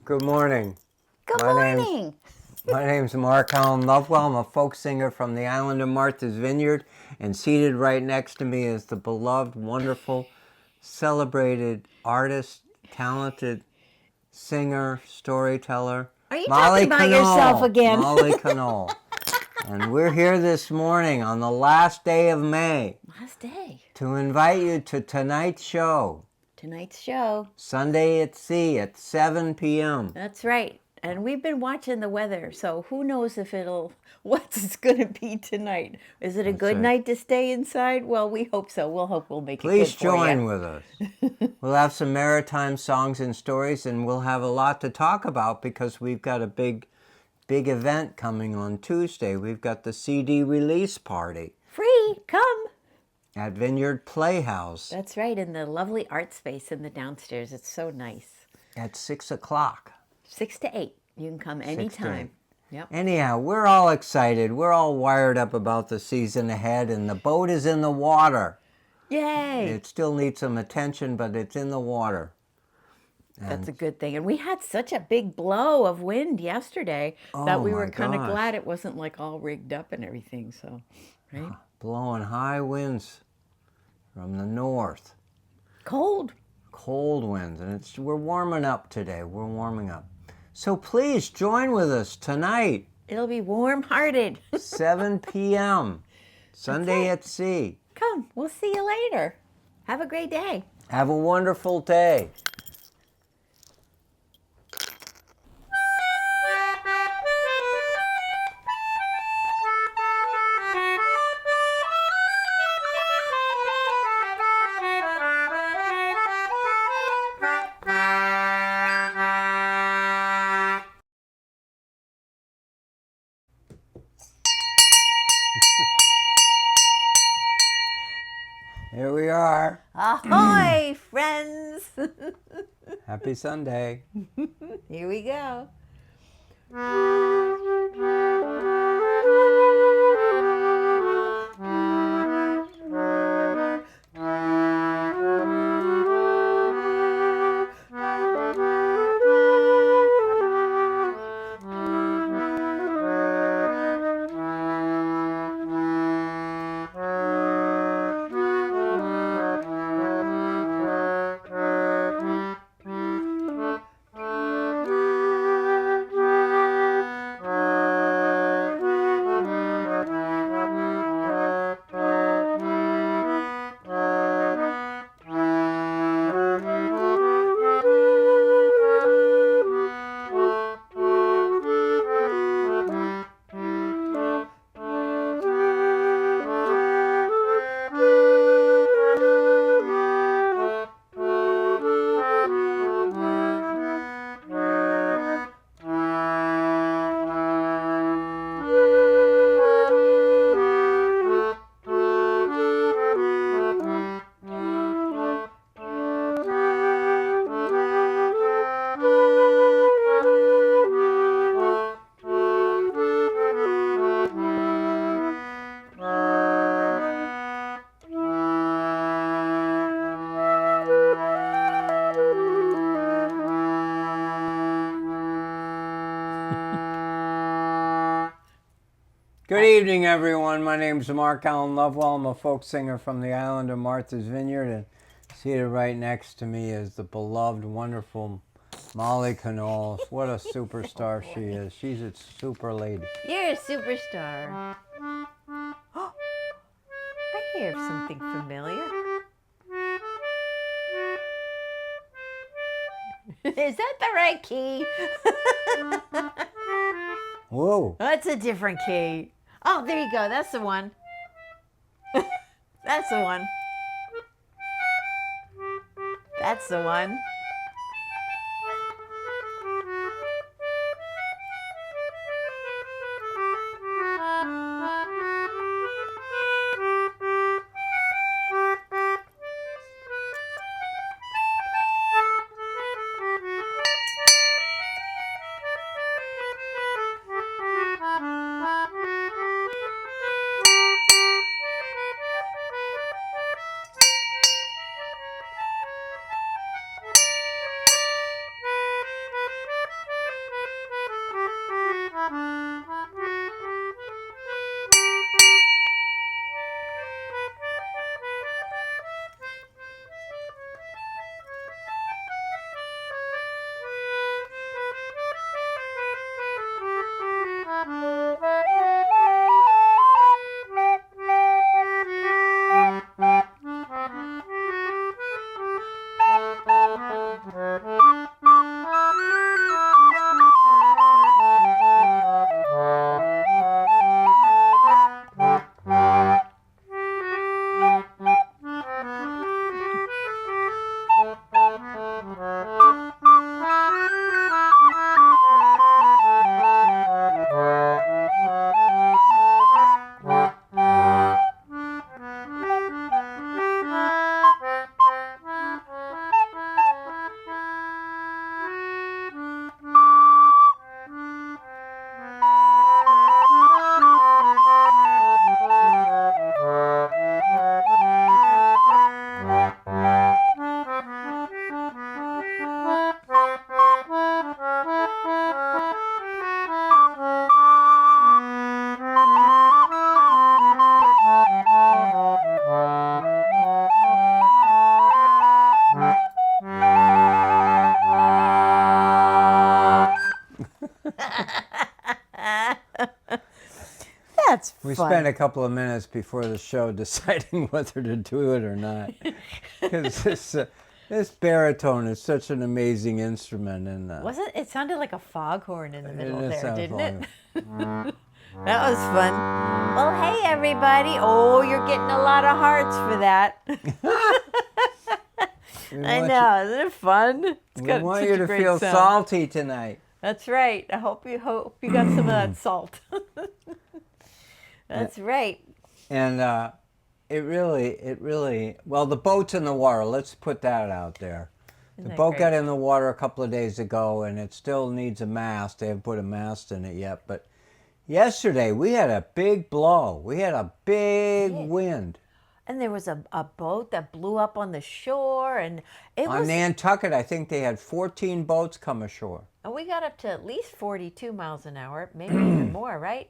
Good morning. Good morning. My name's Mark Allen Lovewell. I'm a folk singer from the island of Martha's Vineyard, and seated right next to me is the beloved, wonderful, celebrated artist, talented singer, storyteller, Are you Molly talking about Conole. yourself again? Molly Conole. And we're here this morning on the last day of May Last day. to invite you to tonight's show. Tonight's show. Sunday at Sea at 7 p.m. That's right. And we've been watching the weather, so who knows what it's going to be tonight. Is it a good night to stay inside? Well, we hope so. We'll hope we'll make it good for you. Please join with us. We'll have some maritime songs and stories, and we'll have a lot to talk about because we've got a big event coming on Tuesday. We've got the CD release party. Free, come. At Vineyard Playhouse. That's right, in the lovely art space in the downstairs. It's so nice. At 6 o'clock. 6 to 8. You can come anytime. Yep. Anyhow, we're all excited. We're all wired up about the season ahead, and the boat is in the water. Yay! It still needs some attention, but it's in the water. That's a good thing. And we had such a big blow of wind yesterday that we were kind of glad it wasn't like all rigged up and everything. So, right? Blowing high winds from the north. Cold Winds, and we're warming up today. We're warming up. So please join with us tonight. It'll be warm-hearted. 7 p.m. Sunday at Sea. Come, we'll see you later. Have a great day. Have a wonderful day. Here we are. Ahoy, friends. Happy Sunday. Here we go. Good evening, everyone. My name's Mark Allen Lovewell. I'm a folk singer from the island of Martha's Vineyard, and seated right next to me is the beloved, wonderful Molly Conole. What a superstar she is. She's a super lady. You're a superstar. Oh, I hear something familiar. Is that the right key? Whoa. That's a different key. Oh, there you go. That's the one. That's the one. That's the one. We fun. spent a couple of minutes before the show deciding whether to do it or not. Because this baritone is such an amazing instrument. And Wasn't it sounded like a foghorn in the middle is there, a didn't it? foghorn. That was fun. Well, hey everybody. Oh, you're getting a lot of hearts for that. I know, isn't it fun? It's We got want such you a to great feel sound. salty tonight. That's right. I hope you got some of that salt. That's right. And it really, well, the boat's in the water. Let's put that out there. The that boat great? got in the water a couple of days ago, and it still needs a mast. They haven't put a mast in it yet. But yesterday, we had a big blow. We had a big wind. And there was a boat that blew up on the shore, and it On was. Nantucket, I think they had 14 boats come ashore. And we got up to at least 42 miles an hour, maybe even more, right?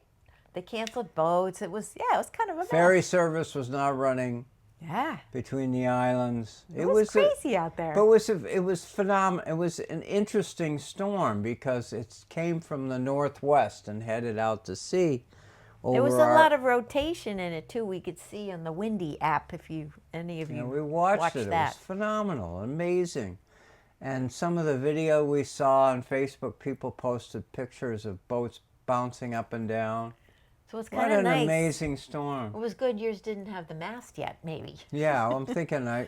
They canceled boats. It was kind of a mess. Ferry service was not running Yeah. between the islands. It was crazy out there. But it was phenomenal. It was an interesting storm because it came from the northwest and headed out to sea. There was a lot of rotation in it too. We could see on the Windy app if any of you we watched it. that. It was phenomenal, amazing. And some of the video we saw on Facebook, people posted pictures of boats bouncing up and down. So it's What kind of an nice. amazing storm. It was good yours didn't have the mast yet, maybe. Yeah, I'm thinking I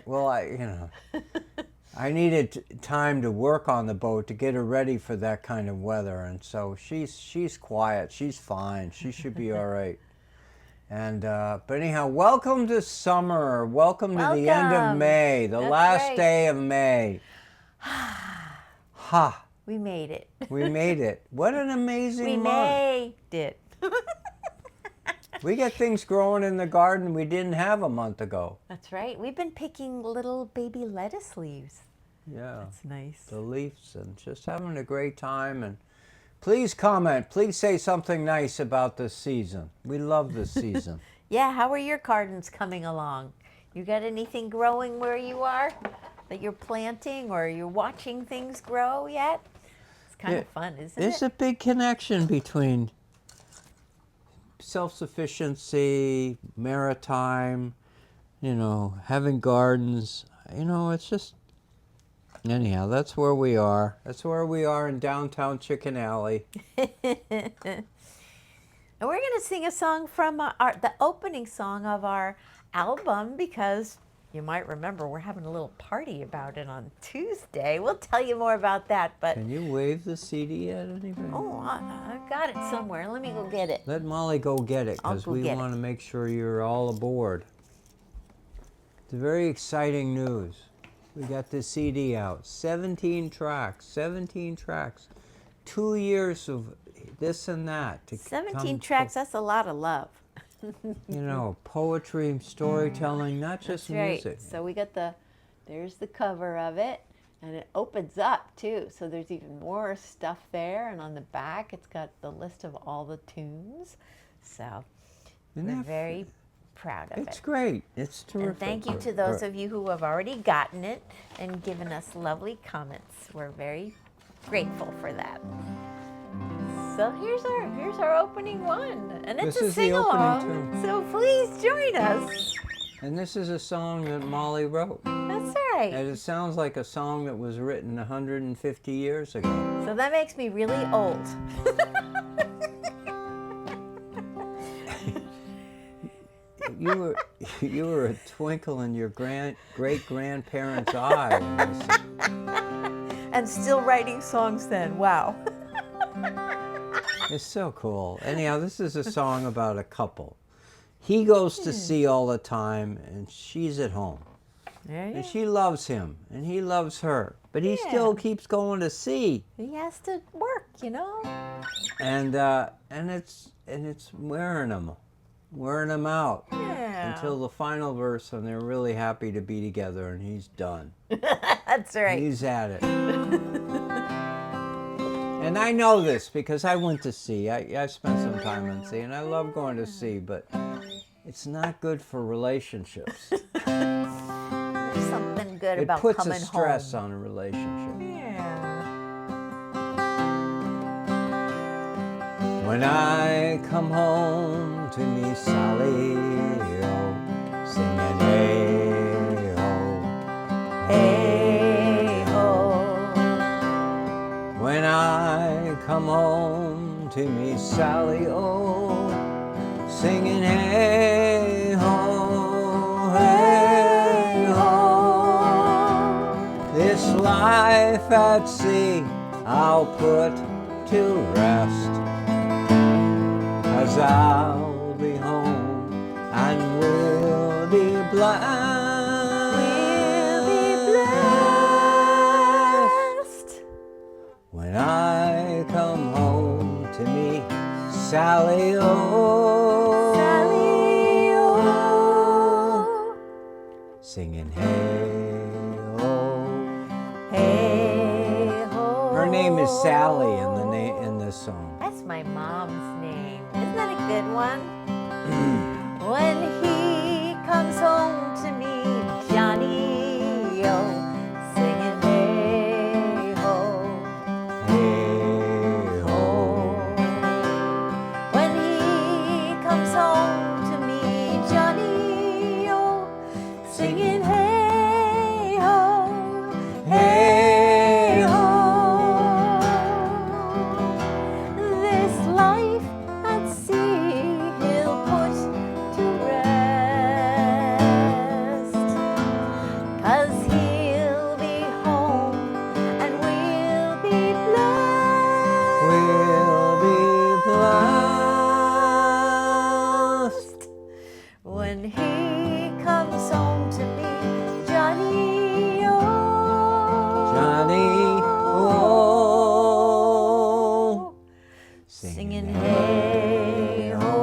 needed time to work on the boat to get her ready for that kind of weather, and so she's quiet, she's fine, she should be all right. And but anyhow, welcome to summer. Welcome to the end of May, the last day of May. Ha! We made it. We made it. What an amazing month. made it. We got things growing in the garden we didn't have a month ago. That's right. We've been picking little baby lettuce leaves. Yeah. That's nice. The leaves, and just having a great time. And please comment. Please say something nice about this season. We love this season. Yeah, how are your gardens coming along? You got anything growing where you are that you're planting, or you're watching things grow yet? It's kind of fun, isn't it? There's a big connection between self-sufficiency, maritime, having gardens. It's just, anyhow, that's where we are. That's where we are in downtown Chicken Alley. And we're going to sing a song from the opening song of our album, because you might remember we're having a little party about it on Tuesday. We'll tell you more about that. But Can you wave the CD at anybody? oh, I got it somewhere. Let me go get it. Let Molly go get it, because we want to make sure you're all aboard. It's very exciting news. We got this CD out. 17 tracks. 17 tracks. 2 years of this and that. 17 tracks, that's a lot of love. Poetry, storytelling, not just music. So we got there's the cover of it, and it opens up too. So there's even more stuff there, and on the back it's got the list of all the tunes. So we're very proud of it. It's great. It's terrific. And thank you to those of you who have already gotten it and given us lovely comments. We're very grateful for that. So here's our opening one, and it's a sing-along, so please join us. And this is a song that Molly wrote. That's right. And it sounds like a song that was written 150 years ago. So that makes me really old. You were a twinkle in your great-grandparents' eye. And still writing songs then, wow. It's so cool. Anyhow, this is a song about a couple. He goes to sea all the time, and she's at home. And she loves him, and he loves her. But he still keeps going to sea. He has to work, And it's wearing him out. Yeah. Until the final verse, and they're really happy to be together, and he's done. That's right. He's at it. And I know this because I went to sea. I spent some time on sea, and I love going to sea, but it's not good for relationships. There's something good about coming home. It puts a stress on a relationship. Yeah. When I come home to me, Sally, oh, singing hey ho, Hey ho. when I come home to me, Sally, oh, singing hey ho, hey ho. This life at sea I'll put to rest, 'cause I'll be home and we'll be blessed. We'll be blessed. When I come home to me, Sally, oh, Sally, oh. singing hey ho. Hey ho. Her name is Sally in the song. That's my mom's name. Isn't that a good one? When he comes home to me, Johnny, oh, singing hey ho, Hey ho. when he comes home to me, Johnny, oh, singing hey ho, hey ho. This life at sea he'll put to rest, 'cause he'll be home and we'll be blessed. We'll be blessed. When he comes home to me, Johnny, oh, Johnny, oh, singing hey ho,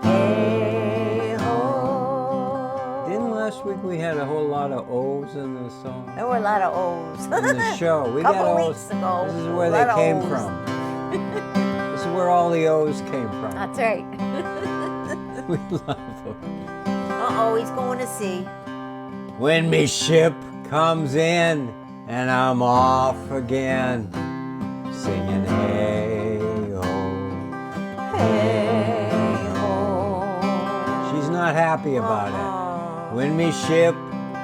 hey ho. Didn't last week we had a whole lot of O's in the song? There were a lot of O's. In the show. We Couple got O's. weeks ago, This is where a they lot of came O's. from. This is where all the O's came from. That's right. We love them. Uh-oh, he's going to sea. When me ship comes in and I'm off again, singing hey ho. Hey ho. She's not happy about it. Uh-uh. When me ship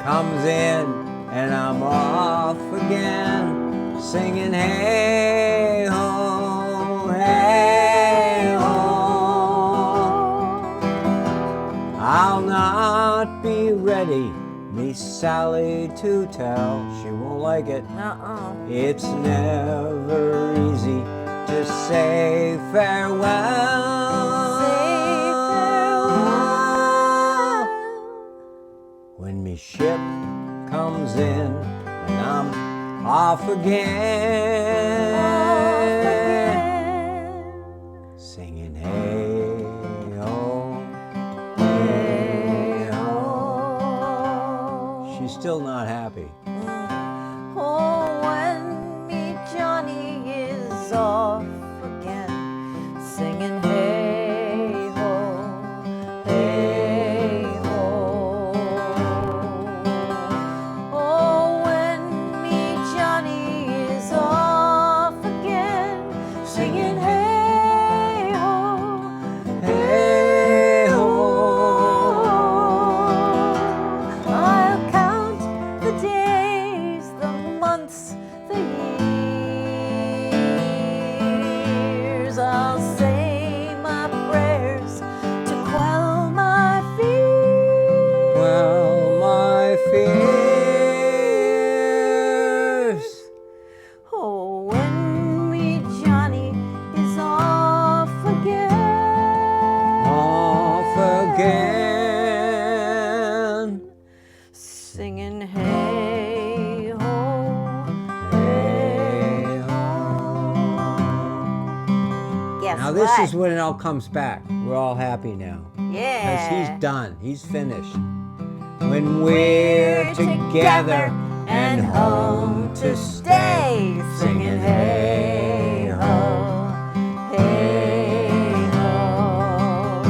comes in and I'm off again, singing hey ho, hey ho. I'll not be ready, me Sally, to tell. She won't like it. Uh-uh. It's never easy to say farewell. Say farewell. When me ship comes in and I'm off again, Off again. singing hey ho, hey ho. She's still not happy. Oh, when me Johnny is off again, singing hey ho, hey ho. Oh, when me Johnny is off again, singing hey ho, Hey ho. I'll count the days, the months, the years. I'll say my prayers to quell my fears. Well, my fears. Oh, when me Johnny is off again, Off again, singing hey ho, hey ho. Guess Now this what? is when it all comes back. We're all happy now. Because Yeah. he's done. He's finished. When we're together and home to stay, singing hey ho, hey ho.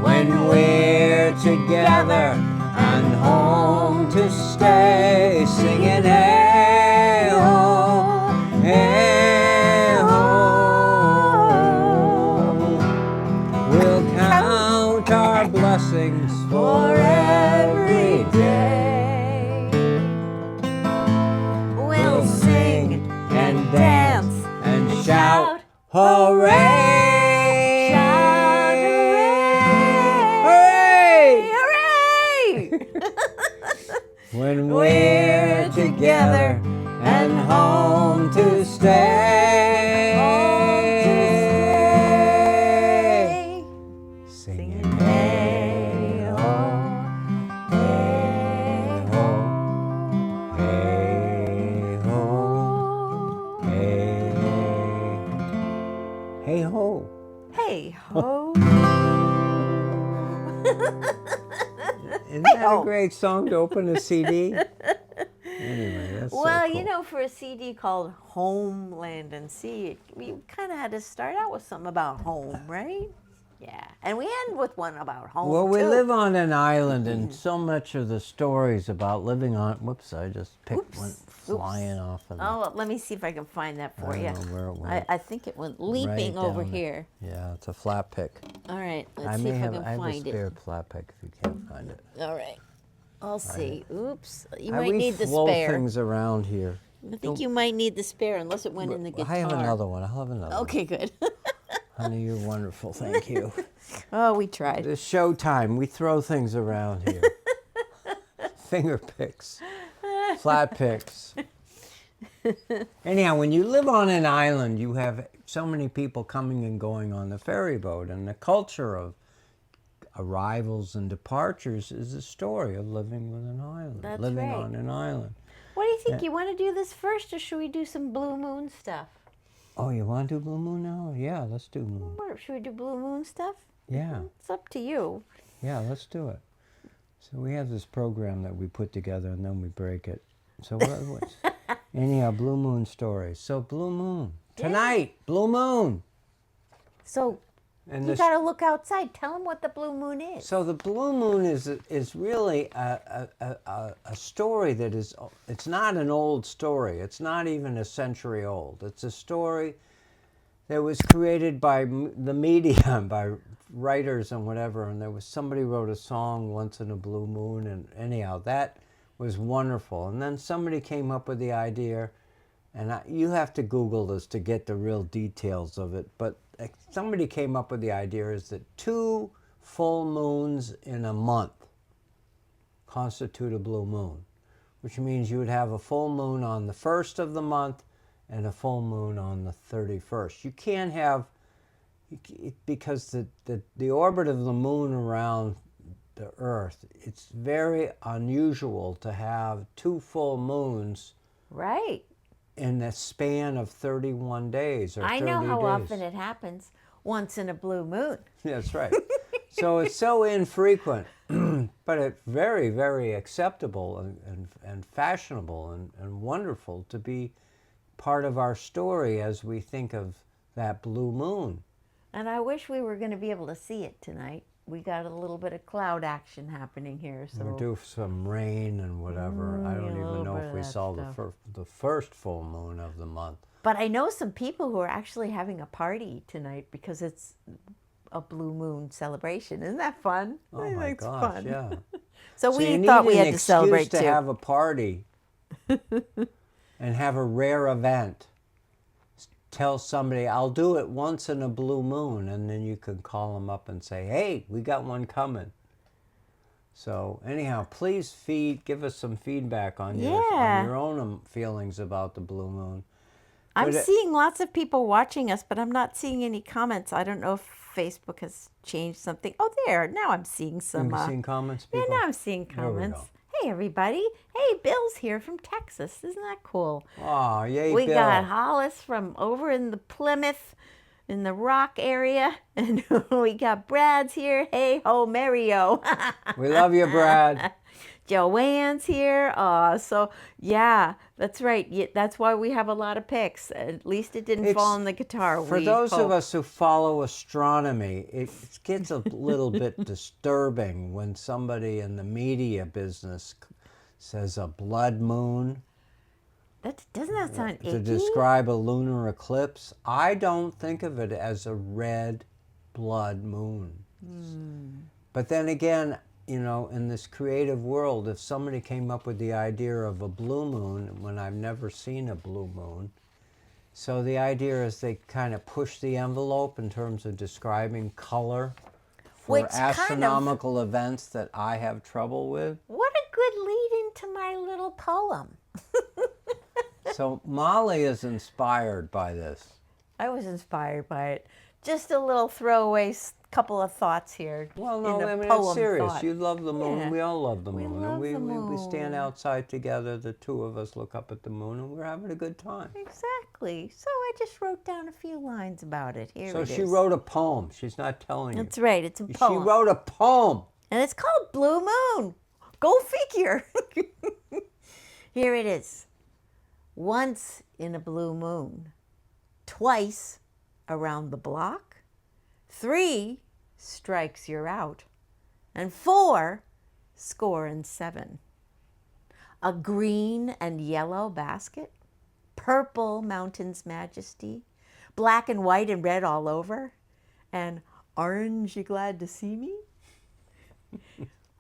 when we're together and home to stay, singing hey ho, hey ho. We'll Hooray! Shout Hooray! hooray! When we're together and home to stay. Singing hey ho, hey ho, hey ho, hey ho. Hey ho. Isn't that a great song to open a CD? Anyway, that's Well, so cool. you know, for a CD called Homeland and Sea, we kind of had to start out with something about home, right? Yeah, and we end with one about home. Well, we too. live on an island, and so much of the stories about living on. Whoops! I just went flying off of. Oh, let me see if I can find that for you. I don't know where it went. I think it went leaping Right over down here. Yeah, it's a flat pick. All right, let's I see may if have. I can I have a find spare it. flat pick if you can't find it. All right, I'll see. Oops, you I might need the flow spare. things around here. I think you might need the spare unless it went in the guitar. I have another one. I'll have another. Okay, good. One. Honey, you're wonderful. Thank you. Oh, we tried. It's showtime. We throw things around here. Finger picks, flat picks. Anyhow, when you live on an island, you have so many people coming and going on the ferry boat, and the culture of arrivals and departures is a story of living with an island, That's living right. on an island. What do you think? You want to do this first, or should we do some Blue Moon stuff? Oh, you want to do Blue Moon now? Yeah, let's do Moon. Or should we do Blue Moon stuff? Yeah, It's up to you. yeah, let's do it. So we have this program that we put together, and then we break it. So what's anyhow, Blue Moon stories. So Blue Moon tonight, Blue Moon. So And you this, got to look outside. Tell them what the Blue Moon is. so the Blue Moon is really a story that is. It's not an old story. It's not even a century old. It's a story that was created by the media, by writers and whatever. And there was somebody wrote a song once in a blue moon, and anyhow, that was wonderful. And then somebody came up with the idea, and you have to Google this to get the real details of it, but somebody came up with the idea is that 2 full moons in a month constitute a blue moon, which means you would have a full moon on the 1st of the month and a full moon on the 31st. You can't have, because the orbit of the moon around the Earth, it's very unusual to have 2 full moons Right. in the span of 31 days or 30 days. I know how often it happens. Once in a blue moon. That's right. So it's so infrequent, but it's very, very acceptable and fashionable and wonderful to be part of our story as we think of that blue moon. And I wish we were going to be able to see it tonight. We got a little bit of cloud action happening here. So We'll do some rain and whatever. I don't a little even know bit if of we that saw stuff. the first full moon of the month. But I know some people who are actually having a party tonight because it's a blue moon celebration. Isn't that fun? Oh I my think it's gosh, fun. yeah. So So we you thought need we an had to celebrate excuse to too. have a party and have a rare event. Tell somebody, I'll do it once in a blue moon, and then you can call them up and say, hey, we got one coming. So anyhow, please give us some feedback on Yeah. your own feelings about the blue moon. I'm But seeing lots of people watching us, but I'm not seeing any comments. I don't know if Facebook has changed something. Oh, there. Now I'm seeing some. Have you seen comments, Yeah, people? now I'm seeing There we comments. go. Hey, everybody. Hey, Bill's here from Texas. Isn't that cool? Oh, yay, We Bill. got Hollis from over in the Plymouth, in the Rock area. And we got Brad's here. Hey, ho, Mario. We love you, Brad. Joanne's here. So, yeah, that's right. That's why we have a lot of picks. At least it didn't fall on the guitar. For we those hope. of us who follow astronomy, it gets a little bit disturbing when somebody in the media business says a blood moon Doesn't that sound to icky? describe a lunar eclipse. I don't think of it as a red blood moon. But then again, you know, in this creative world, if somebody came up with the idea of a blue moon, when I've never seen a blue moon, So the idea is they kind of push the envelope in terms of describing color for Which kind of- astronomical events that I have trouble with. What a good lead into my little poem. So Molly is inspired by this. I was inspired by it. Just a little throwaway couple of thoughts here. Well, no, in a I mean, poem it's serious. thought. You love the moon. Yeah. We all love the We moon. love And the we stand moon. outside together. The two of us look up at the moon and we're having a good time. Exactly. So I just wrote down a few lines about it. Here So it is. she wrote a poem. She's not telling you. That's right. It's a She poem. wrote a poem. And it's called Blue Moon. Go figure. Here it is. Once in a blue moon, twice around the block, 3 strikes you're out, and 4 score and 7. A green and yellow basket, purple mountain's majesty, black and white and red all over, and aren't you glad to see me?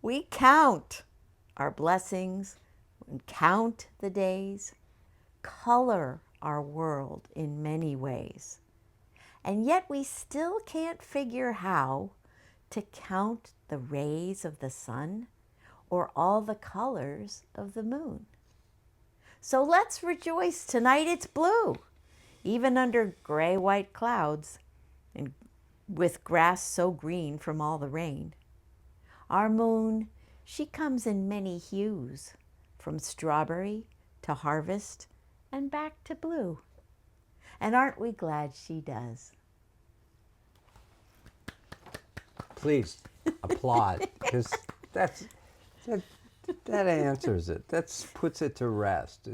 We count our blessings and count the days, color our world in many ways. And yet we still can't figure how to count the rays of the sun or all the colors of the moon. So let's rejoice tonight it's blue, even under gray-white clouds and with grass so green from all the rain. Our moon, she comes in many hues, from strawberry to harvest and back to blue. And aren't we glad she does? Please applaud, because that answers it. That puts it to rest.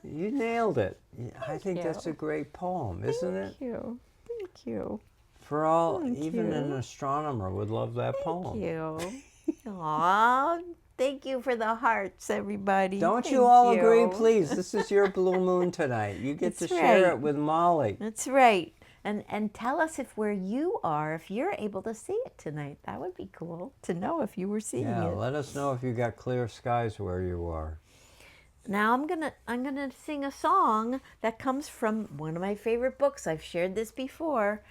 You nailed it. I think that's a great poem, isn't it? Thank you. Thank you. For all, Thank even you. an astronomer would love that poem. Thank you. Aw, thank you for the hearts, everybody. Don't you Thank all you. agree, please? This is your blue moon tonight. You get That's to share right. it with Molly. That's right. And tell us if where you are, if you're able to see it tonight. That would be cool to know if you were seeing Yeah, it. let us know if you got clear skies where you are. Now I'm gonna sing a song that comes from one of my favorite books. I've shared this before.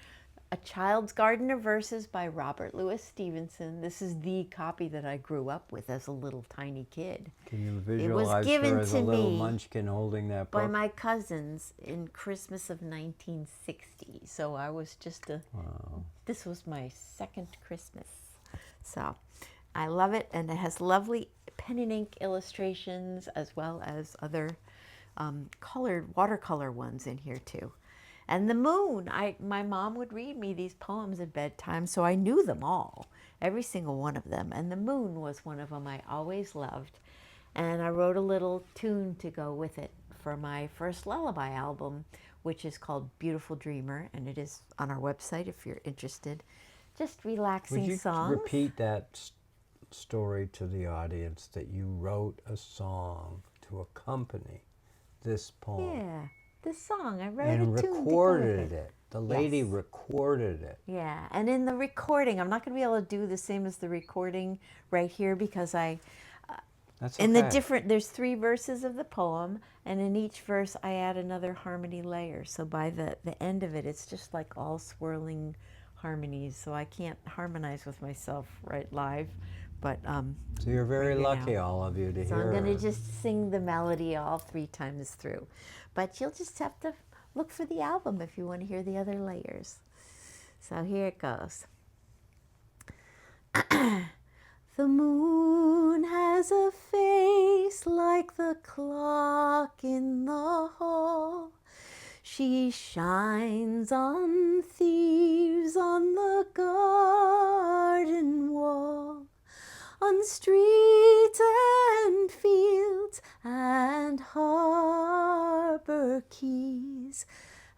A Child's Garden of Verses by Robert Louis Stevenson. This is the copy that I grew up with as a little tiny kid. Can you was visualize given her as to a little me munchkin holding that By book? my cousins in Christmas of 1960. So I was just this was my second Christmas. So I love it, and it has lovely pen and ink illustrations as well as other colored watercolor ones in here too. And the moon, my mom would read me these poems at bedtime, so I knew them all, every single one of them. And the moon was one of them I always loved. And I wrote a little tune to go with it for my first lullaby album, which is called Beautiful Dreamer, and it is on our website if you're interested. Just relaxing Would you songs. repeat that story to the audience, that you wrote a song to accompany this poem? Yeah, this song, I wrote And a tune to go with recorded it. it. The lady Yes. recorded it. Yeah, and in the recording, I'm not going to be able to do the same as the recording right here because That's in okay. the different, there's 3 verses of the poem, and in each verse I add another harmony layer. So by the end of it, it's just like all swirling harmonies. So I can't harmonize with myself right live, but So you're very right now. lucky, all of you, to So hear I'm going to her. just sing the melody all 3 times through. But you'll just have to look for the album if you want to hear the other layers. So here it goes. The moon has a face like the clock in the hall. She shines on thieves on the garden wall, on streets and fields and harbor quays,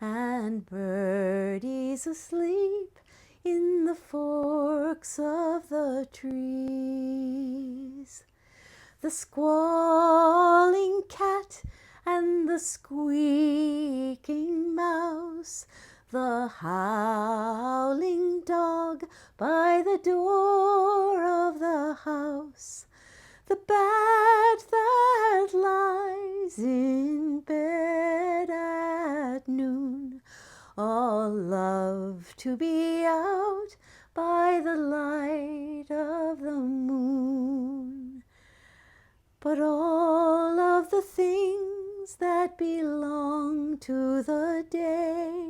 and birdies asleep in the forks of the trees. The squalling cat and the squeaking mouse, the howling dog by the door of the house, the bat that lies in bed at all love to be out by the light of the moon. But all of the things that belong to the day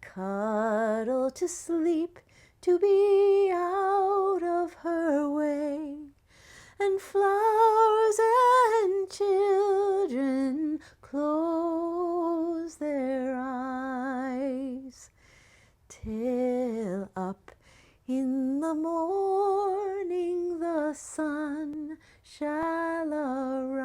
cuddle to sleep to be out of her way. And flowers and children close their eyes till up in the morning the sun shall arise.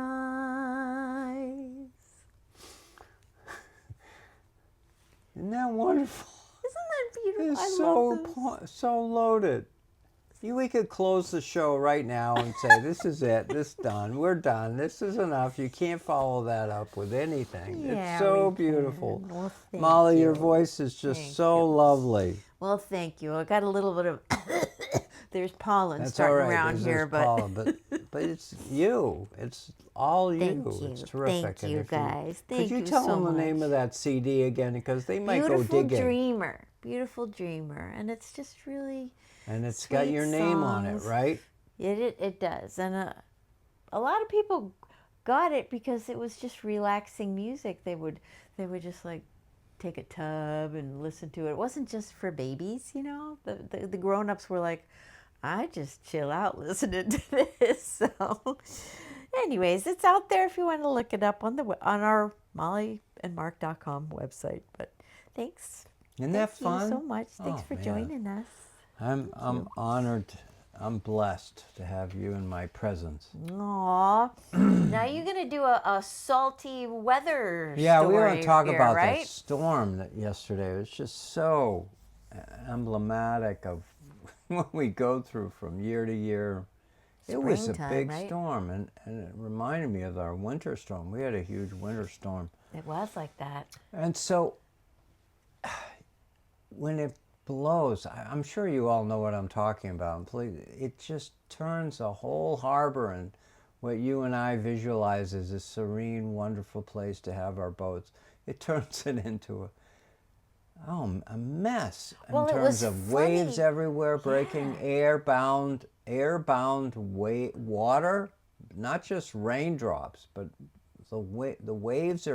Isn't that wonderful? Isn't that beautiful? It's I so love those. so loaded. We could close the show right now and say, this is it, this done, we're done, this is enough. You can't follow that up with anything. Yeah, it's so we beautiful. can. Well, thank Molly, your you. voice is just Thank so you. lovely. Well, thank you. I got a little bit of there's pollen That's starting all right. around There's here, but pollen, but it's you. It's all you. thank you. It's terrific. Thank you, guys. Thank could you you tell so them the much. name of that CD again? Because they might Beautiful go digging. Dreamer. Beautiful Dreamer. And it's just really And it's got your name on it, songs. right? It does. And a lot of people got it because it was just relaxing music. They would just like take a tub and listen to it. It wasn't just for babies, you know. The grown-ups were like, I just chill out listening to this. So anyways, it's out there if you want to look it up on our mollyandmark.com website. But thanks. Isn't that fun? Thank you so much. Thanks Oh, for man. joining us. I'm honored. I'm blessed to have you in my presence. Aw. Now you're going to do a salty weather Yeah, story we want to talk here, about right? that storm that yesterday. It was just so emblematic of what we go through from year to year. It was a Springtime, big right? storm, and it reminded me of our winter storm. We had a huge winter storm. It was like that. And so when it blows, I'm sure you all know what I'm talking about. And please, it just turns a whole harbor and what you and I visualize as a serene, wonderful place to have our boats. It turns it into a mess Well, in it terms was of waves funny. everywhere, breaking airbound water, not just raindrops, but the waves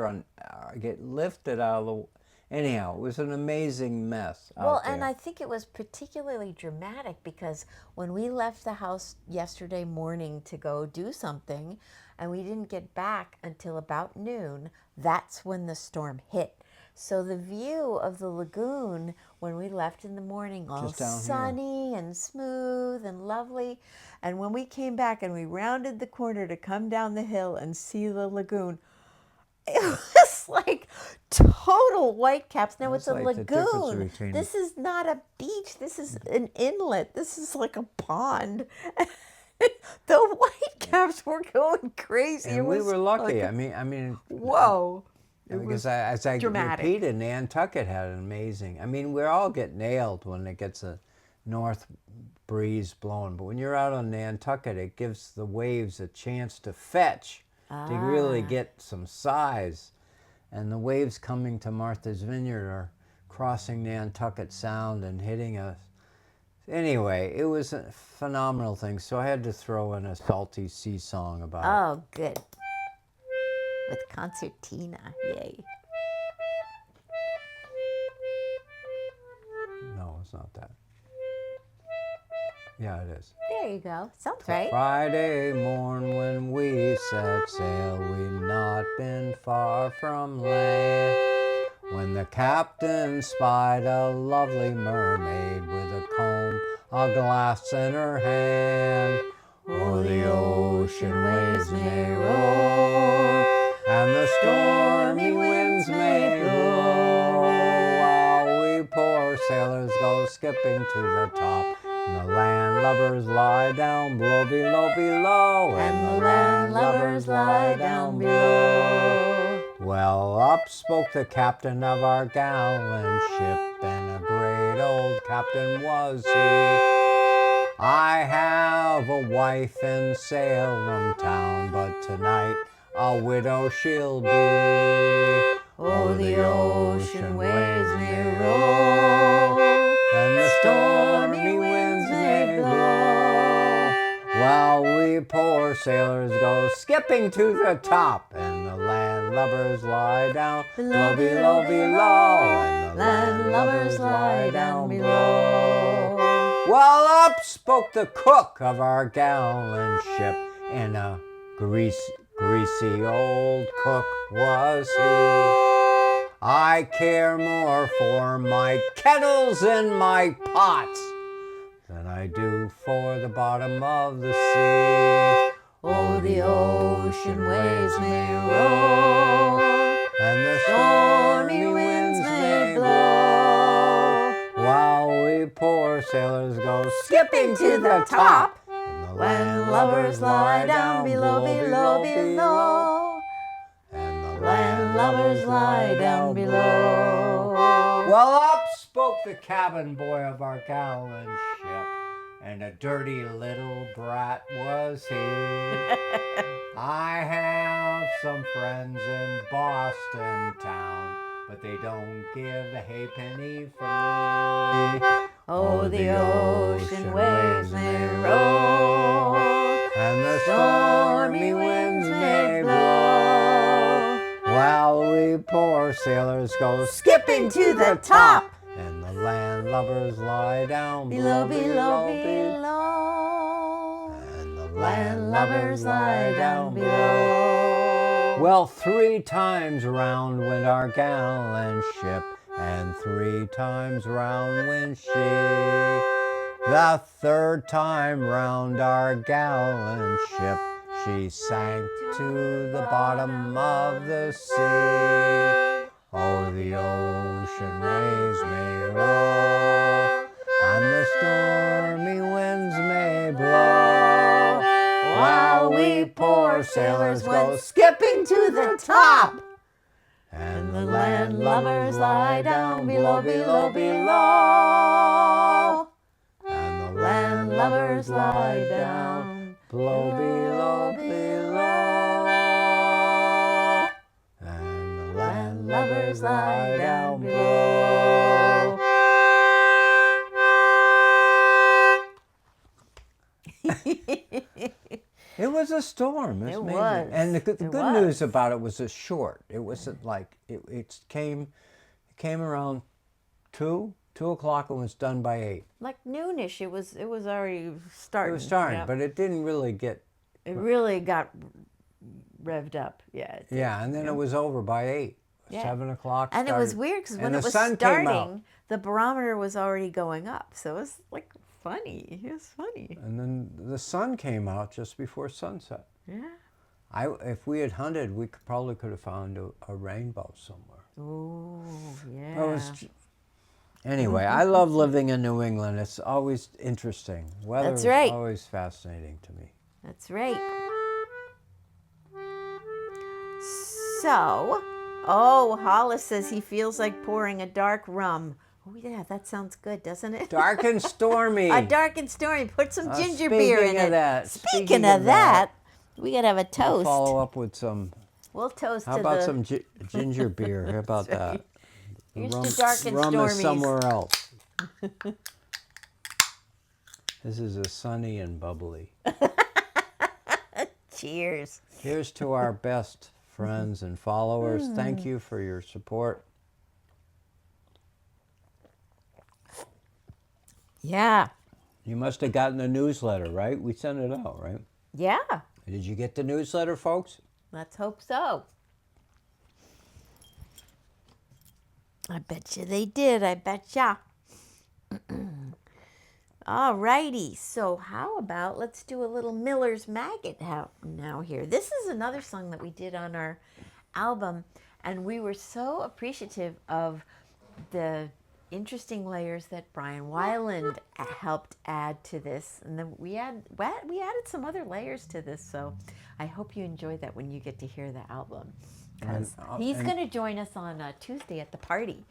get lifted out of the. Anyhow, it was an amazing mess Well, out there. and I think it was particularly dramatic because when we left the house yesterday morning to go do something and we didn't get back until about noon, that's when the storm hit. So the view of the lagoon when we left in the morning, all Just down here. sunny and smooth and lovely. And when we came back and we rounded the corner to come down the hill and see the lagoon, it was like total whitecaps. Now it's a like the difference lagoon. between- This is not a beach. This is an inlet. This is like a pond. The whitecaps were going crazy. And It we was were lucky. like, I mean, whoa. It because was as I dramatic. repeated, Nantucket had an amazing. I mean, we all get nailed when it gets a north breeze blowing, but when you're out on Nantucket, it gives the waves a chance to fetch, to really get some size. And the waves coming to Martha's Vineyard are crossing Nantucket Sound and hitting us. Anyway, it was a phenomenal thing. So I had to throw in a salty sea song about it. Oh, good. With concertina. Yay. No, it's not that. Yeah, it is. There you go. Sounds right. Friday morn when we set sail, we'd not been far from land, when the captain spied a lovely mermaid with a comb of glass in her hand. Oh, the ocean waves may roar, and the stormy winds may blow, while we poor sailors go skipping to the top. And the landlubbers lie down below, below, And the landlubbers lie down below. Well, up spoke the captain of our gallant ship, and a great old captain was he. I have a wife in Salem town, but tonight a widow she'll be. Oh, the ocean waves may sailors go skipping to the top, and the landlubbers lie down below, below, below, and the landlubbers lie down below. Well, up spoke the cook of our gallant ship, and a greasy old cook was he. I care more for my kettles and my pots than I do for the bottom of the sea. Oh, the ocean waves may roll, and the stormy winds may blow, while we poor sailors go skipping to the top, and the landlubbers lie down below, below, below, and the landlubbers lie down below. Well, up spoke the cabin boy of our gallant ship, and a dirty little brat was he. I have some friends in Boston town, but they don't give a halfpenny for me. Oh, the ocean waves may roll, and the stormy winds may blow, while we poor sailors go skipping to the top, and the landlubbers lie down below, below, below, and the landlubbers lie down below. Well, 3 times round went our gallant ship, and 3 times round went she. The 3rd time round our gallant ship, she sank to the bottom of the sea. Oh, the ocean waves may roll, and the stormy winds may blow, while we poor sailors go skipping to the top, and the landlubbers lie down below, below, below, and the landlubbers lie down below, below, below, and the landlubbers lie down below. It was a storm. It amazing. was. And the good was. news about it was it's short. It wasn't like it came around 2 o'clock and was done by 8. Like noonish, it was already starting. It was starting, Yep. but it didn't really get. It really got revved up. Yeah. It did. Yeah, and then it was over by 8. Yeah. 7 o'clock. And it was started, weird because when and it the was sun came out. starting, the barometer was already going up. So it was like funny. It was funny. And then the sun came out just before sunset. Yeah. If we had hunted, we probably could have found a rainbow somewhere. Oh, yeah. It was anyway, I love living in New England. It's always interesting. Weather That's right. is always fascinating to me. That's right. So, Hollis says he feels like pouring a dark rum. Oh, yeah, that sounds good, doesn't it? Dark and stormy. A dark and stormy. Put some ginger beer in it. Speaking Speaking of that, we got to have a we'll toast. follow up with some. We'll toast How to about the... some ginger beer? How about That's right. that? Here's to dark and rum is stormies. somewhere else. This is a sunny and bubbly. Cheers. Here's to our best friends and followers. Thank you for your support. Yeah. You must have gotten the newsletter, right? We sent it out, right? Yeah. Did you get the newsletter, folks? Let's hope so. I bet you they did. I bet ya. All righty. So how about let's do a little Miller's Maggot now here. This is another song that we did on our album, and we were so appreciative of the interesting layers that Brian Weiland helped add to this, and then we added some other layers to this. So I hope you enjoy that when you get to hear the album, because he's going to join us on Tuesday at the party.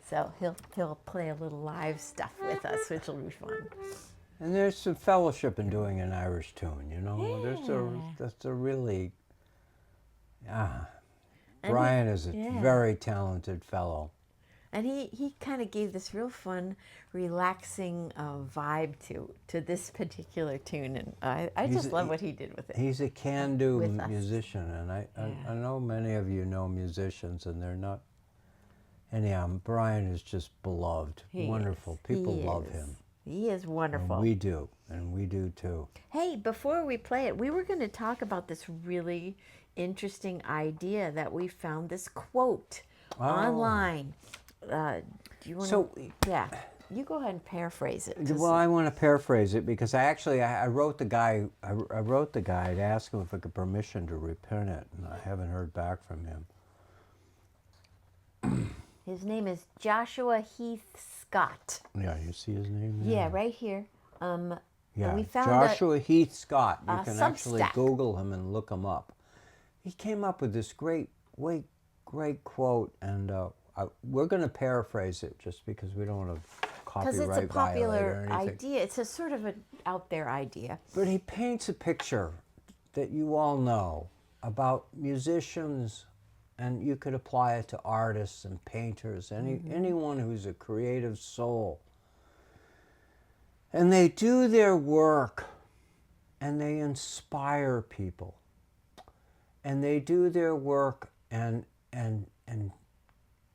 So he'll play a little live stuff with us, which will be fun. And there's some fellowship in doing an Irish tune, you know. Yeah. That's a really, Brian is a very talented fellow. And he kind of gave this real fun, relaxing vibe to this particular tune, and I just love what he did with it. He's a can-do With us. musician, and I Yeah. know many of you know musicians, and they're not. Anyhow, Brian is just beloved, He wonderful. is. People He love is. him. He is wonderful. And we do too. Hey, before we play it, we were going to talk about this really interesting idea that we found, this quote online. Do you want So- to? Yeah, you go ahead and paraphrase it. Well, I want to paraphrase it because I wrote the guy. I wrote the guy to ask him if I could permission to reprint it, and I haven't heard back from him. His name is Joshua Heath Scott. Yeah, you see his name there? Yeah, right here. Yeah, we found Joshua Heath Scott. You a can actually Substack. Google him and look him up. He came up with this great quote, and we're going to paraphrase it just because we don't want to because copyright it's a violate or popular anything. idea. It's a sort of an out there idea. But he paints a picture that you all know about musicians, and you could apply it to artists and painters, anyone who's a creative soul. And they do their work, and they inspire people. And they do their work, and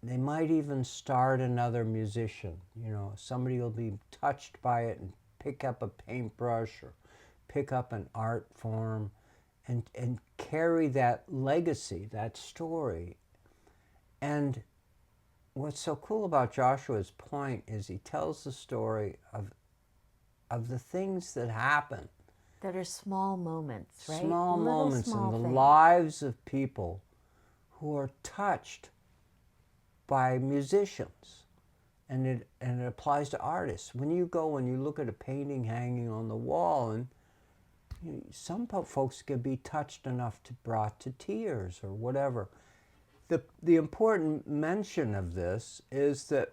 they might even start another musician. You know, somebody will be touched by it and pick up a paintbrush or pick up an art form and carry that legacy, that story. And what's so cool about Joshua's point is he tells the story of the things that happen. That are small moments, right? Small Little moments small in the things. lives of people who are touched by musicians. And it applies to artists. When you go and you look at a painting hanging on the wall, and some folks can be touched enough to brought to tears or whatever. The important mention of this is that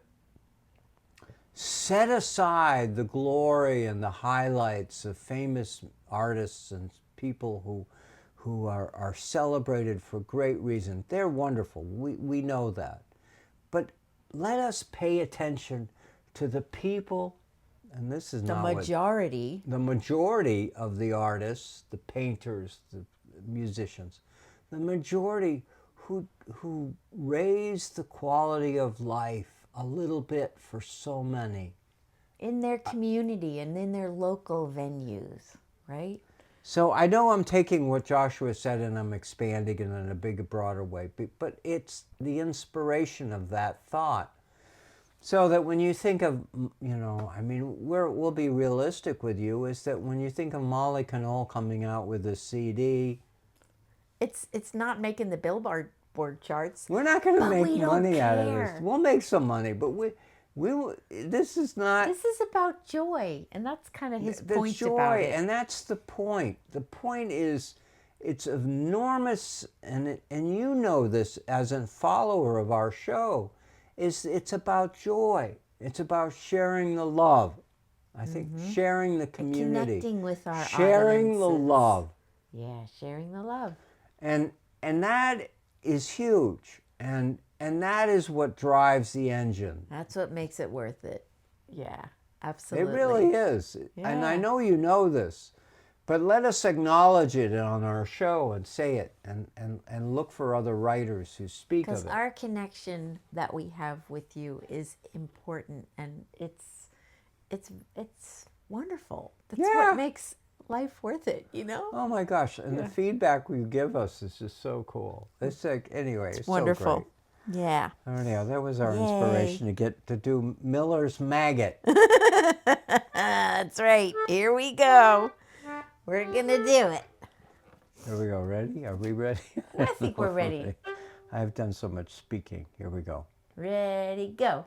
set aside the glory and the highlights of famous artists and people who are celebrated for great reason. They're wonderful. We know that. But let us pay attention to the people, and this is The not majority. the majority of the artists, the painters, the musicians, the majority who raise the quality of life a little bit for so many. In their community and in their local venues, right? So I know I'm taking what Joshua said and I'm expanding it in a bigger, broader way, but it's the inspiration of that thought. So that when you think of, I mean, we'll be realistic with you, is that when you think of Molly Conole coming out with a CD, It's not making the Billboard charts. we're not going to But make we don't money out of this. care. We'll make some money, but this is not This is about joy, and that's kind of his the point joy, about it. and that's the point. The point is, it's enormous, and you know this as a follower of our show, it's about joy. It's about sharing the love. I think sharing the community, Connecting with our sharing the audiences. love, Yeah, sharing the love. and that is huge, and that is what drives the engine. That's what makes it worth it. Yeah, It absolutely. really is. And I Yeah. know you know this, but let us acknowledge it on our show and say it and look for other writers who speak Because of it. our connection that we have with you is important, and it's wonderful. That's Yeah. what makes life worth it, you know? Oh my gosh, and the feedback you give us is just so cool. It's like, anyway, it's Wonderful. so great. Yeah. Anyhow, that was our Yay. inspiration to get to do Miller's Maggot. That's right. Here we go. We're going to do it. Here we go. Ready? Are we ready? I think we're ready. I've done so much speaking. Here we go. Ready, go.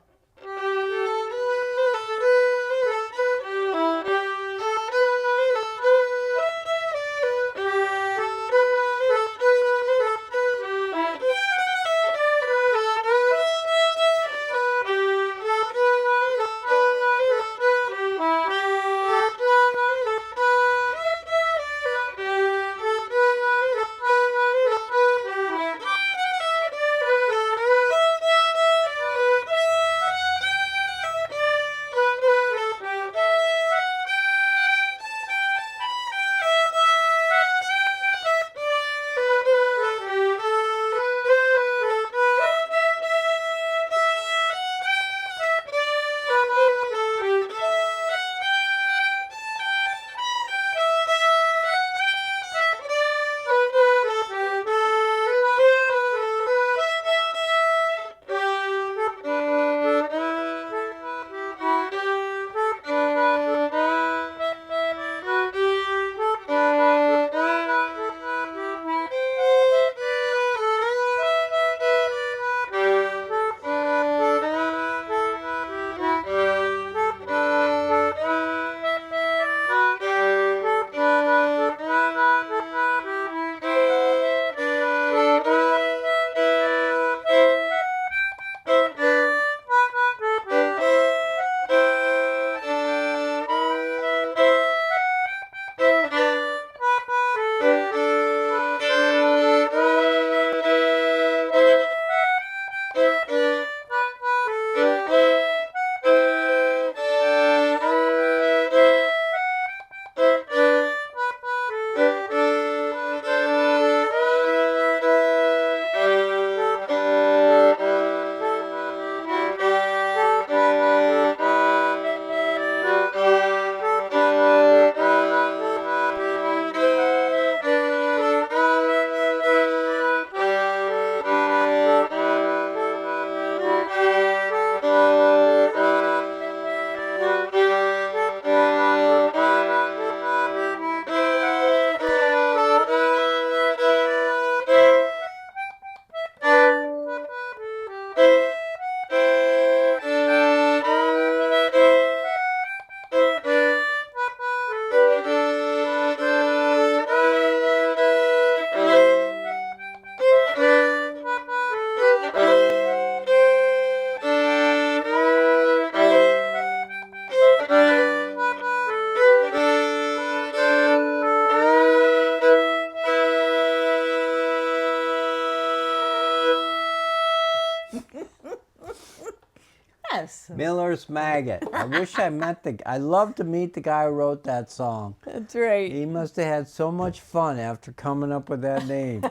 Yes. Miller's Maggot. I wish I met I'd love to meet the guy who wrote that song. That's right. He must have had so much fun after coming up with that name.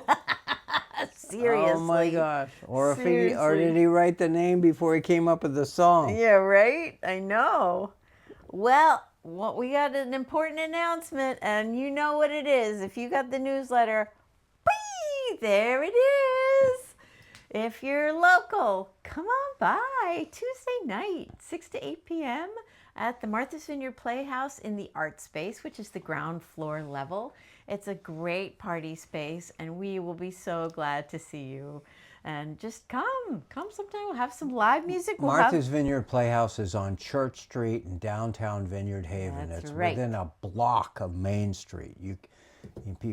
Seriously. Oh my gosh. Or Seriously. did he write the name before he came up with the song? Yeah, right? I know. Well, we got an important announcement, and you know what it is. If you got the newsletter, whee, there it is. If you're local, come on by Tuesday night, 6 to 8 p.m. at the Martha's Vineyard Playhouse in the art space, which is the ground floor level. It's a great party space, and we will be so glad to see you. And just come sometime. We'll have some live music. Martha's Vineyard Playhouse is on Church Street in downtown Vineyard Haven. That's it's right. within a block of Main Street. You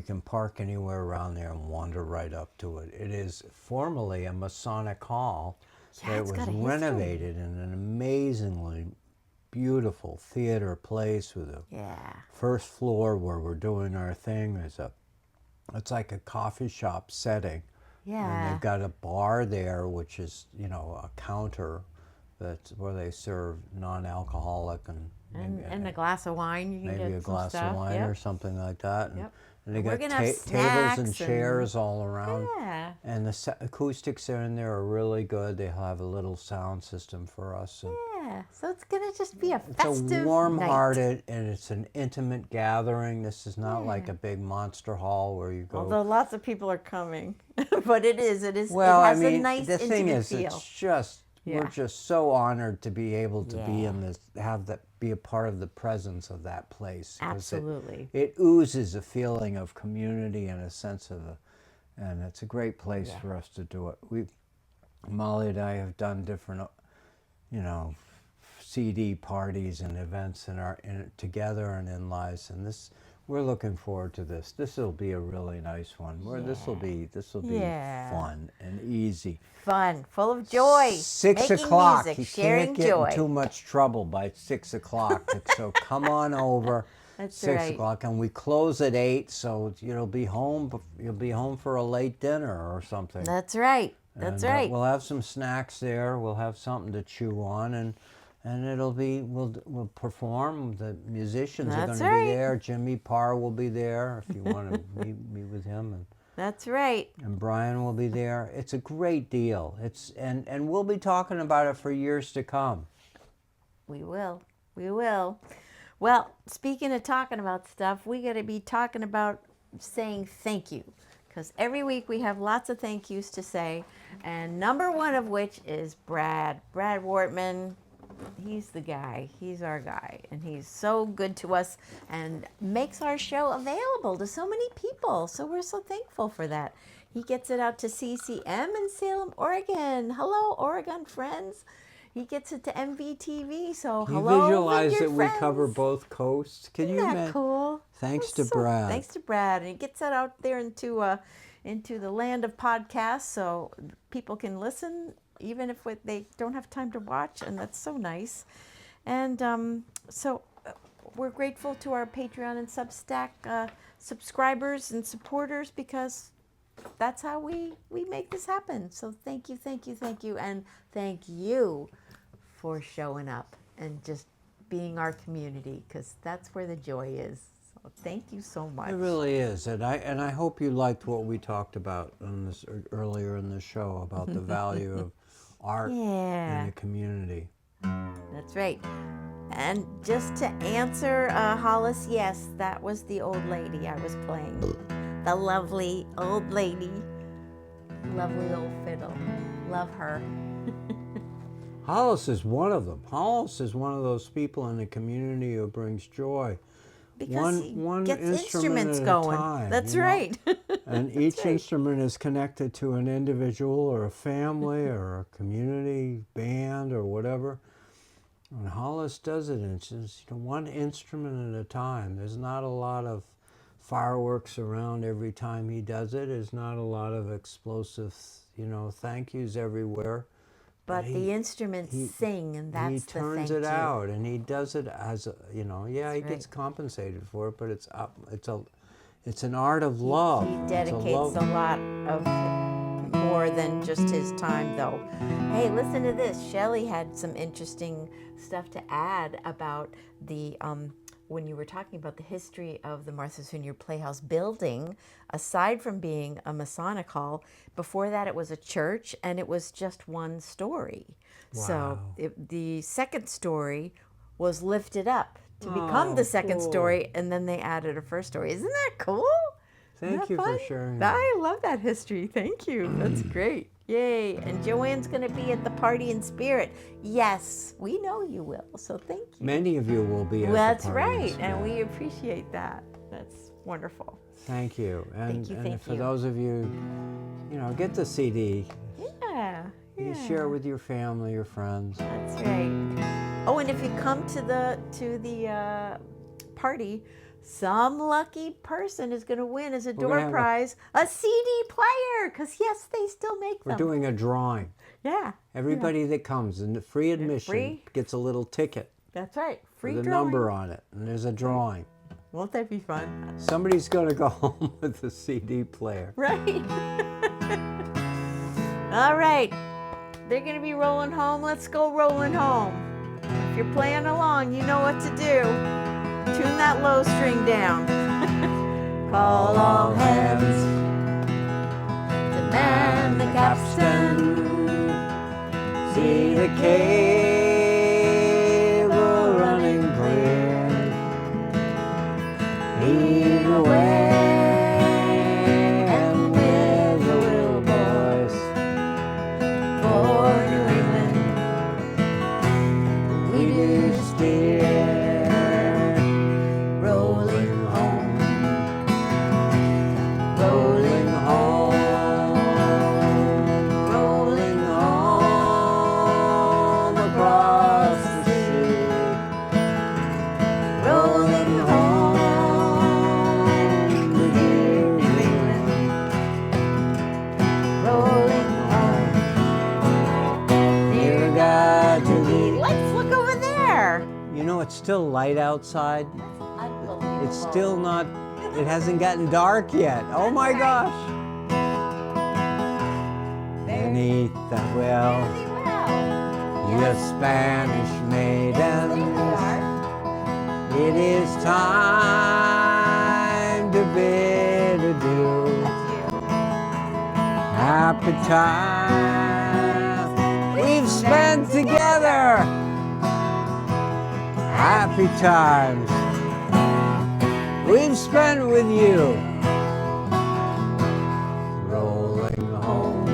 can park anywhere around there and wander right up to it. It is formerly a Masonic hall. Yeah, it it's was got a history. renovated in an amazingly beautiful theater place with a first floor where we're doing our thing. It's like a coffee shop setting. Yeah. And they've got a bar there, which is, a counter that's where they serve non-alcoholic and a glass of wine. You can maybe get a glass of wine or something like that. And they got tables and chairs all around. Yeah. And the acoustics in there are really good. They have a little sound system for us. And yeah. So it's going to just be a festive it's a warm-hearted and it's an intimate gathering. This is not like a big monster hall where you go. Although lots of people are coming, but it is. Well, it has a nice the thing intimate is, feel. it's just we're just so honored to be able to be in this, be a part of the presence of that place. Absolutely. It oozes a feeling of community and a sense of and it's a great place for us to do it. Molly and I have done different, CD parties and events together and in lives, and we're looking forward to this. This will be a really nice one. This will be fun and easy. Fun, full of joy. 6 making o'clock. music, You sharing can't get joy. in too much trouble by 6 o'clock. So come on over. That's 6 o'clock, and we close at 8, so you'll be home for a late dinner or something. That's right. That's right. We'll have some snacks there. We'll have something to chew on, and we'll perform. The musicians are going to be there. Jimmy Parr will be there if you want to meet with him. That's right. And Brian will be there. It's a great deal. And we'll be talking about it for years to come. We will. We will. Well, speaking of talking about stuff, we got to be talking about saying thank you. Because every week we have lots of thank yous to say. And number one of which is Brad. Brad Wortman. He's the guy. He's our guy. And he's so good to us and makes our show available to so many people. So we're so thankful for that. He gets it out to CCM in Salem, Oregon. Hello, Oregon friends. He gets it to MVTV. So hello, you visualize Vineyard that friends. we cover both coasts? Can you Isn't that imagine? cool? Thanks to Brad. Thanks to Brad. And he gets that out there into the land of podcasts so people can listen even if they don't have time to watch, and that's so nice. And so we're grateful to our Patreon and Substack subscribers and supporters because that's how we make this happen. So thank you, and thank you for showing up and just being our community because that's where the joy is. So thank you so much. It really is, and I hope you liked what we talked about earlier in the show about the value of art in the community. That's right. And just to answer Hollis, yes, that was the old lady I was playing. The lovely old lady. Lovely old fiddle. Love her. Hollis is one of them. Hollis is one of those people in the community who brings joy. Because one gets instrument instruments at going. a time. That's right. And each instrument is connected to an individual or a family or a community band or whatever. And Hollis does it, and it's just one instrument at a time. There's not a lot of fireworks around every time he does it. There's not a lot of explosive, thank yous everywhere. But the instruments sing, and that's the thank you. He turns it out, and he does it as he gets compensated for it, but it's an art of love. He dedicates a lot of more more than just his time, though. Hey, listen to this. Shelley had some interesting stuff to add about the when you were talking about the history of the Martha's Vineyard Playhouse building. Aside from being a Masonic hall, before that it was a church, and it was just one story. So the second story was lifted up to become the second story, and then they added a first story. Isn't that cool? Thank you for sharing. I love that history. Thank you. That's great. Yay. And Joanne's going to be at the party in spirit. Yes, we know you will. So thank you. Many of you will be at the That's party in right. spirit. And we appreciate that. That's wonderful. Thank you. And, Thank for you. those of you, get the CD. Yeah. You share it with your family, your friends. That's right. Oh, and if you come to the party, some lucky person is going to win as a door prize a CD player, because yes, they still make them. We're doing a drawing. Yeah. Everybody that comes, and free admission, gets a little ticket. That's right. Free with a drawing. number on it, and there's a drawing. Won't that be fun? Somebody's going to go home with a CD player. Right. All right. They're going to be rolling home. Let's go rolling home. If you're playing along, you know what to do. Tune that low string down. Call all hands to man the capstan. See the cable running clear. Heave away, and with a little voice for New England, we do steer, rolling home, rolling home, rolling home across the sea, rolling home to dear New England, rolling home, dear God to thee. Let's look over there. It's still light outside. Unbelievable. It's still not, it hasn't gotten dark yet. Oh my gosh. Beneath the well, you Spanish maidens, it is time to bid adieu. Happy time we've spent together. Happy times we've spent with you. Rolling home.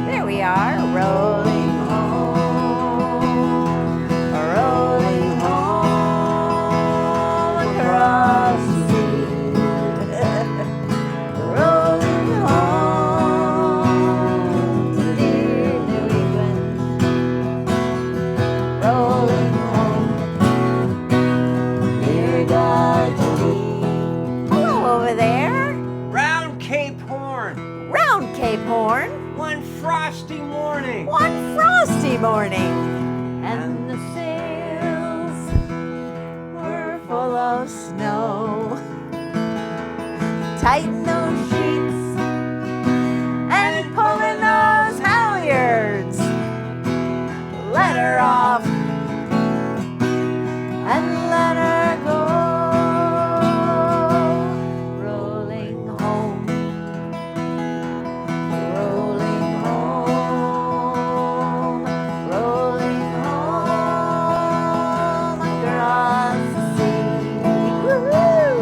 There we are, rolling home, rolling home across the sea, rolling home to dear New England, rolling home, dear God to thee. Hello over there, Round Cape Horn. round Cape Horn. One frosty morning. One frosty morning, and the sails were full of snow. Tighten those sheets and pulling those halyards. Let her off and let her go. Rolling home, rolling home, rolling home across the sea. Woo-hoo!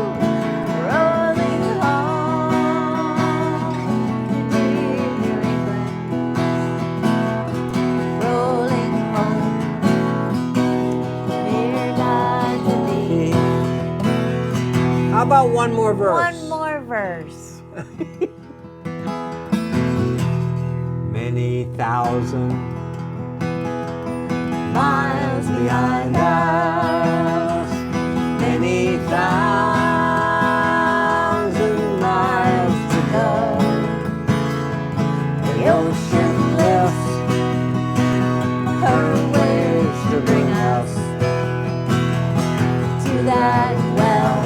Rolling home to dear New England. Rolling home, dear God to thee. How about one more verse? One more verse. Many thousand Miles behind us, many thousand miles to go. The ocean lifts her waves to bring us to that well.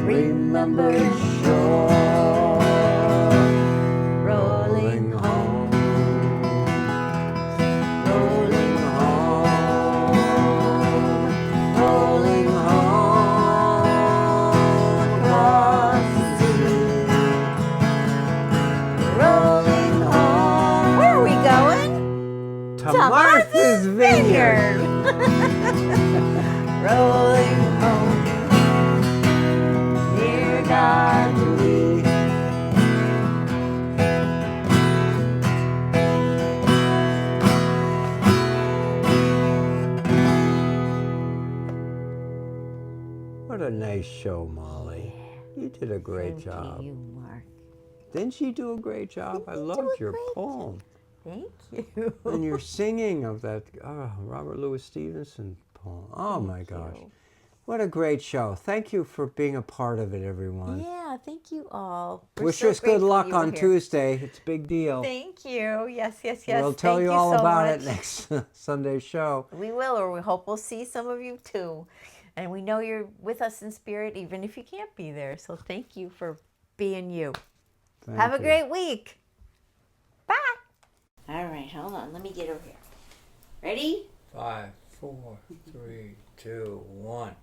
remember shore. to Martha's Vineyard. Rolling home, near God to be. What a nice show, Molly. You did a great job. Thank you, Mark. Didn't she do a great job? I loved your poem. Thank you. And your singing of that Robert Louis Stevenson poem. Oh my gosh. What a great show. Thank you for being a part of it, everyone. Yeah, thank you all. Wish us good luck on Tuesday. It's a big deal. Thank you. Yes. We'll tell you all about it next Sunday's show. We will, or we hope we'll see some of you too. And we know you're with us in spirit, even if you can't be there. So thank you for being you. Have a great week. Bye. All right, hold on. Let me get over here. Ready? 5, 4, 3, 2, 1.